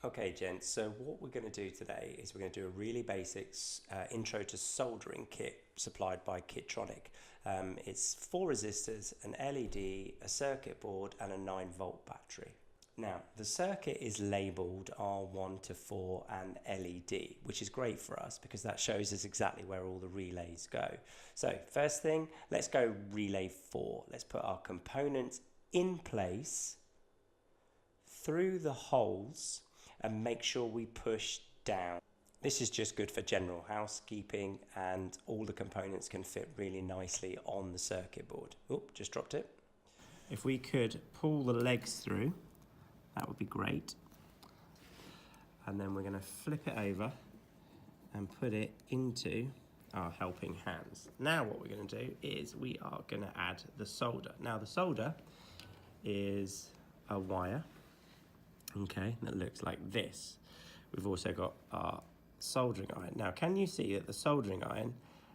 Okay, gents, so what we're going to do today is we're going to do a really basic intro to soldering kit supplied by Kitronik. It's 4 resistors, an LED, a circuit board and a 9-volt battery. Now, the circuit is labelled R1 to 4 and LED, which is great for us because that shows us exactly where all the relays go. So, first thing, let's go relay 4. Let's put our components in place through the holes and make sure we push down. This is just good for general housekeeping and all the components can fit really nicely on the circuit board. Oop, just dropped it. If we could pull the legs through, that would be great. And then we're going to flip it over and put it into our helping hands. Now what we're going to do is we are going to add the solder. Now the solder is a wire, okay, that looks like this. We've also got our soldering iron. Now can you see that the soldering iron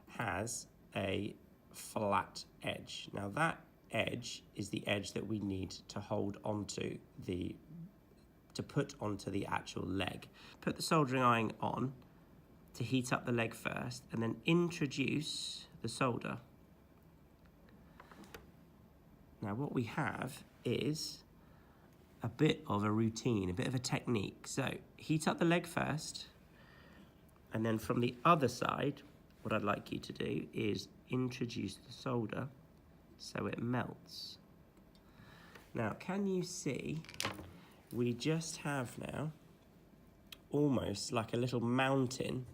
has a flat edge? Now that edge is the edge that we need to hold onto to put onto the actual leg. Put the soldering iron on to heat up the leg first and then introduce the solder. Now what we have is a bit of a routine, a bit of a technique. So heat up the leg first, and then from the other side, what I'd like you to do is introduce the solder so it melts. Now, can you see, we just have now almost like a little mountain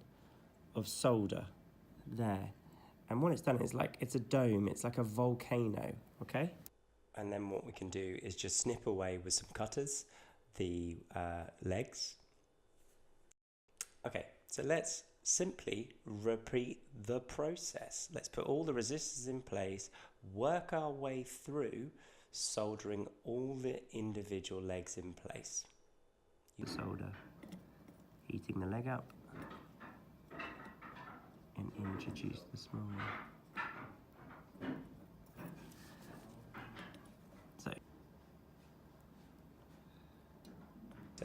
of solder there. And what it's done is like, it's a dome, it's like a volcano, okay? And then what we can do is just snip away with some cutters the legs. Okay, so let's simply repeat the process. Let's put all the resistors in place, work our way through soldering all the individual legs in place. You solder, heating the leg up and introduce the small one.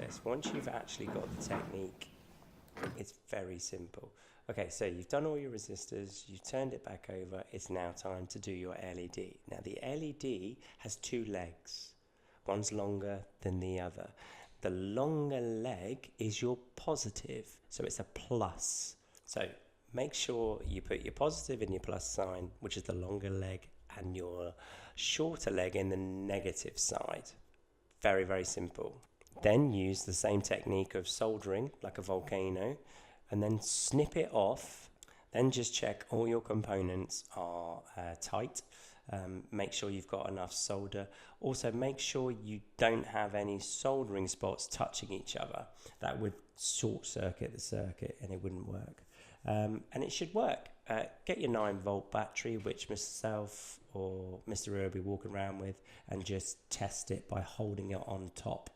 So once you've actually got the technique, it's very simple. Okay, so you've done all your resistors, you've turned it back over, it's now time to do your LED. Now the LED has 2 legs, one's longer than the other. The longer leg is your positive, so it's a plus. So make sure you put your positive in your plus sign, which is the longer leg, and your shorter leg in the negative side. Very, very simple. Then use the same technique of soldering like a volcano and then snip it off. Then just check all your components are tight. Make sure you've got enough solder. Also make sure you don't have any soldering spots touching each other. That would short circuit the circuit and it wouldn't work. And it should work. Get your 9-volt battery, which myself or Mr. Ray will be walking around with, and just test it by holding it on top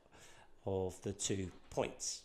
of the 2 points.